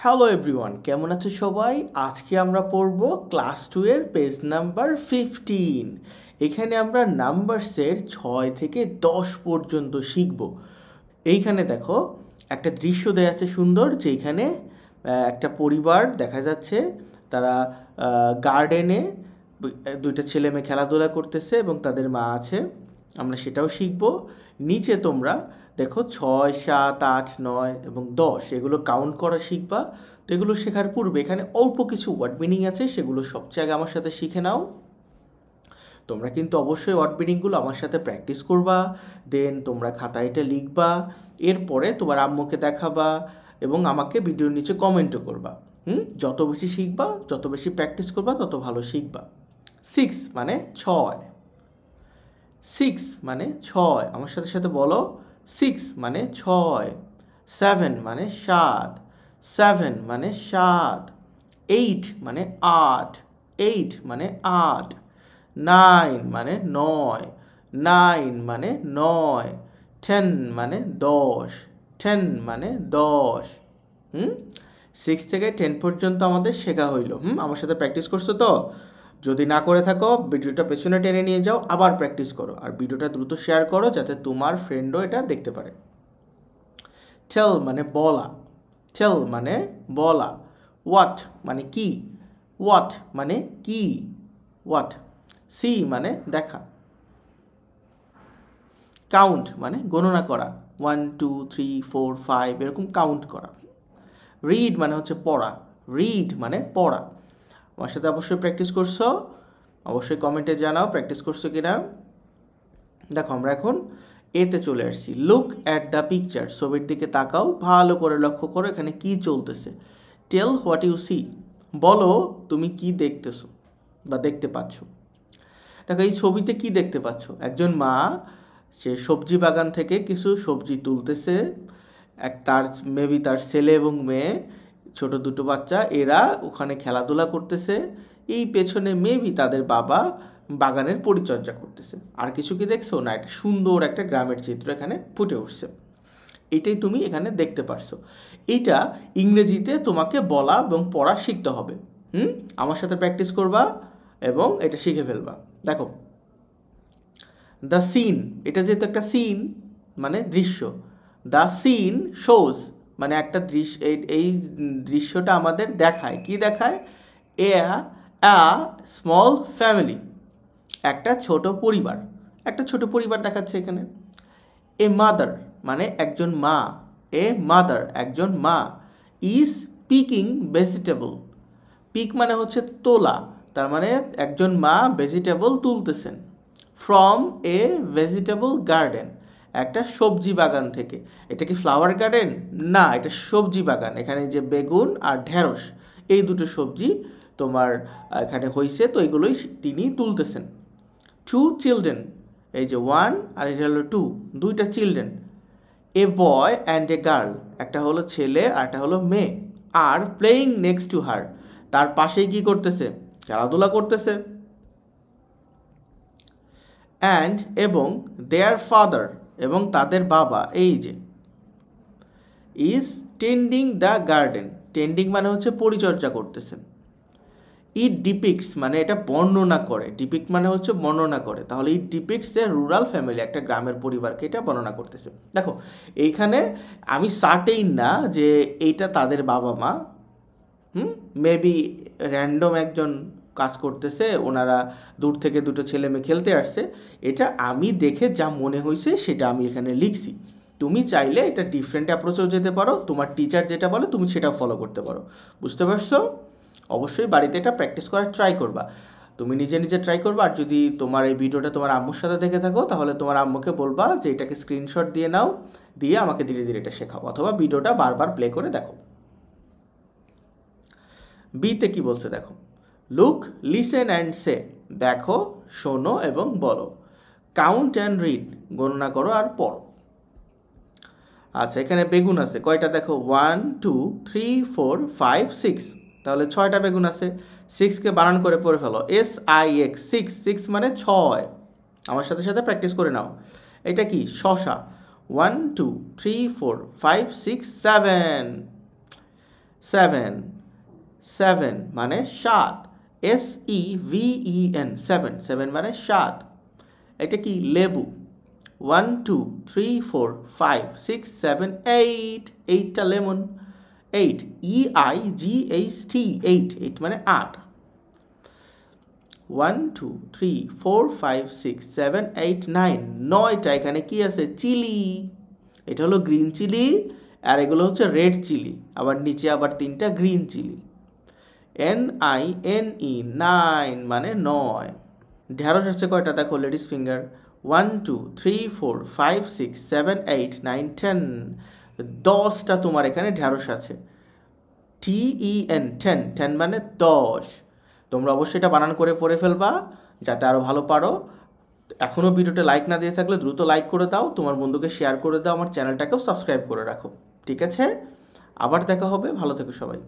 Hello everyone, কেমন আছো সবাই? আজকে আমরা পড়ব ক্লাস 2 এর পেজ নাম্বার 15। এখানে আমরা নাম্বারসের 6 থেকে 10 পর্যন্ত শিখব। এইখানে দেখো একটা দৃশ্য দেয়া আছে সুন্দর, যেখানে একটা পরিবার দেখা যাচ্ছে। তারা গার্ডেনে দুইটা ছেলে মেয়ে খেলাধুলা করতেছে এবং তাদের মা আছে। আমরা সেটাও শিখব। নিচে তোমরা দেখো 6, 7, 8, 9 এবং 10 এগুলো কাউন্ট করা শিখবা। তো এগুলো শেখার পূর্বে এখানে অল্প কিছু ওয়ার্ড মিনিং আছে, সেগুলো সবচেয়ে আগে আমার সাথে শিখে নাও। তোমরা কিন্তু অবশ্যই ওয়ার্ড মিনিংগুলো আমার সাথে প্র্যাকটিস করবা, দেন তোমরা খাতায় এটা লিখবা, এরপরে তোমার আম্মুকে দেখাবা এবং আমাকে ভিডিওর নিচে কমেন্টও করবা। যত বেশি শিখবা, যত বেশি প্র্যাকটিস করবা, তত ভালো শিখবা। 6 মানে 6, 6 মানে 6, আমার সাথে সাথে বলো। 6 মানে 6, 7 মানে 7, 7 মানে 7, 8 মানে 8, 8 মানে 8, 9 মানে 9, 9 মানে 9, 10 মানে 10, 10 মানে 10। 6 থেকে 10 পর্যন্ত আমাদের শেখা হইল। আমার সাথে প্র্যাকটিস করছো তো? যদি না করে থাকো ভিডিওটা পেছনে টেনে নিয়ে যাও, আবার প্র্যাকটিস করো, আর ভিডিওটা দ্রুত শেয়ার করো যাতে তোমার ফ্রেন্ডও এটা দেখতে পারে। টেল মানে বলা, টেল মানে বলা। হোয়াট মানে কি, হোয়াট মানে কি, হোয়াট। সি মানে দেখা। কাউন্ট মানে গণনা করা, 1, 2, 3, 4, 5 এরকম কাউন্ট করা। রিড মানে হচ্ছে পড়া, রিড মানে পড়া। আমার সাথে অবশ্যই প্র্যাকটিস করছো, অবশ্যই কমেন্টে জানাও প্র্যাকটিস করছো কিনা। দেখো আমরা এখন এতে চলে আসছি। লুক অ্যাট দ্য পিকচার, ছবির দিকে তাকাও, ভালো করে লক্ষ্য করো এখানে কি চলতেছে। টেল হোয়াট ইউ সি, বলো তুমি কি দেখতেছো বা দেখতে পাচ্ছ। দেখো এই ছবিতে কি দেখতে পাচ্ছ? একজন মা, সে সবজি বাগান থেকে কিছু সবজি তুলতেছে। তার মেবি তার ছেলে এবং মেয়ে, ছোট দুটো বাচ্চা, এরা ওখানে খেলাধুলা করতেছে। এই পেছনে মেবি তাদের বাবা বাগানের পরিচর্যা করতেছে। আর কিছু কি দেখছো? না, একটা সুন্দর একটা গ্রামের চিত্র এখানে ফুটে উঠছে। এটাই তুমি এখানে দেখতে পারছো। এইটা ইংরেজিতে তোমাকে বলা এবং পড়া শিখতে হবে। আমার সাথে প্র্যাকটিস করবা এবং এটা শিখে ফেলবা। দেখো দ্য সিন, এটা যেহেতু একটা সিন মানে দৃশ্য, দ্য সিন শোজ মানে একটা দৃশ্য, এই দৃশ্যটা আমাদের দেখায়, কি দেখায়? আ স্মল ফ্যামিলি, একটা ছোট পরিবার, একটা ছোট পরিবার দেখাচ্ছে এখানে। এ মাদার মানে একজন মা, এ মাদার একজন মা, ইজ পিকিং ভেজিটেবল, পিক মানে হচ্ছে তোলা, তার মানে একজন মা ভেজিটেবল তুলতেছেন। ফ্রম এ ভেজিটেবল গার্ডেন, একটা সবজি বাগান থেকে। এটা কি ফ্লাওয়ার গার্ডেন? না, এটা সবজি বাগান। এখানে যে বেগুন আর ঢেঁড়স, এই দুটো সবজি তোমার এখানে হয়েছে, তো এগুলোই তিনি তুলতেছেন। 2 চিলড্রেন, এই যে 1 আর এটা হলো 2, দুইটা children. A boy and a girl, একটা হলো ছেলে আর একটা হলো মেয়ে। Are playing next to her, তার পাশেই কি করতেছে? খেলাধুলা করতেছে। অ্যান্ড এবং দেয়ার ফাদার, এবং তাদের বাবা, এই যে is trending the garden, trending মানে হচ্ছে পরিচর্যা করতেছেন। ইট ডিপিক্টস মানে এটা বর্ণনা করে, ডিপিক্ট মানে হচ্ছে বর্ণনা করে, তাহলে ইট ডিপিক্টস এ রুরাল ফ্যামিলি, একটা গ্রামের পরিবারকে এটা বর্ণনা করতেছে। দেখো এইখানে আমি সার্টেইন না যে এইটা তাদের বাবা মা, মেবি র্যান্ডম একজন কাজ করতেছে, ওনারা দূর থেকে দুটো ছেলে মেয়ে খেলতে আসছে। এটা আমি দেখে যা মনে হয়েছে সেটা আমি এখানে লিখছি। তুমি চাইলে এটা ডিফারেন্ট অ্যাপ্রোচেও যেতে পারো, তোমার টিচার যেটা বলে তুমি সেটা ফলো করতে পারো। বুঝতে পারছো? অবশ্যই বাড়িতে এটা প্র্যাকটিস করার ট্রাই করবা, তুমি নিজে নিজে ট্রাই করবা। আর যদি তোমার এই ভিডিওটা তোমার আম্মুর সাথে দেখে থাকো, তাহলে তোমার আম্মুকে বলবা যে এটাকে স্ক্রিনশট দিয়ে নাও, দিয়ে আমাকে ধীরে ধীরে এটা শেখাও, অথবা ভিডিওটা বারবার প্লে করে দেখো। বিতে কি বলছে দেখো। লুক, লিসেন অ্যান্ড সে, দেখো, শোনো এবং বলো। কাউন্ট অ্যান্ড রিড, গণনা করো আর পড়ো। আচ্ছা এখানে বেগুন আছে কয়টা দেখো? 1, 2, 3, 4, 5, 6, তাহলে 6টা বেগুন আছে। 6কে বানান করে পড়ে ফেলো, SIX, 6, 6 মানে 6। আমার সাথে সাথে প্র্যাকটিস করে নাও। এটা কি? শশা। 1, 2, 3, 4, 5, 6, 7, সেভেন, সেভেন মানে 7, SEVEN, সেভেন, সেভেন মানে 7। এটা কি? লেবু। 1 2 3 4 5 6 7 8, 8টা লেমন। 8, EIGHT, 8, 8 মানে 8। 1 2 3 4 5 6 7 8 9, 9টা। এখানে কি আছে? চিলি। এটা হলো গ্রিন চিলি, আর এগুলো হচ্ছে রেড চিলি। আবার নিচে আবার 3টা গ্রিন চিলি। NINE, 9 মানে 9। ঢ্যাঁড়স আছে কয়টা? দেখো, লেডিস ফিঙ্গার। 1 2 3 4 5 6 7 8 9 10, 10টা তোমার এখানে ঢ্যাঁড়স আছে। TEN, 10, 10 মানে 10। তোমরা অবশ্যই এটা বানান করে পড়ে ফেলবা যাতে আরও ভালো পারো। এখনও ভিডিওটা লাইক না দিয়ে থাকলে দ্রুত লাইক করে দাও, তোমার বন্ধুকে শেয়ার করে দাও, আমার চ্যানেলটাকেও সাবস্ক্রাইব করে রাখো। ঠিক আছে, আবার দেখা হবে। ভালো থেকো সবাই।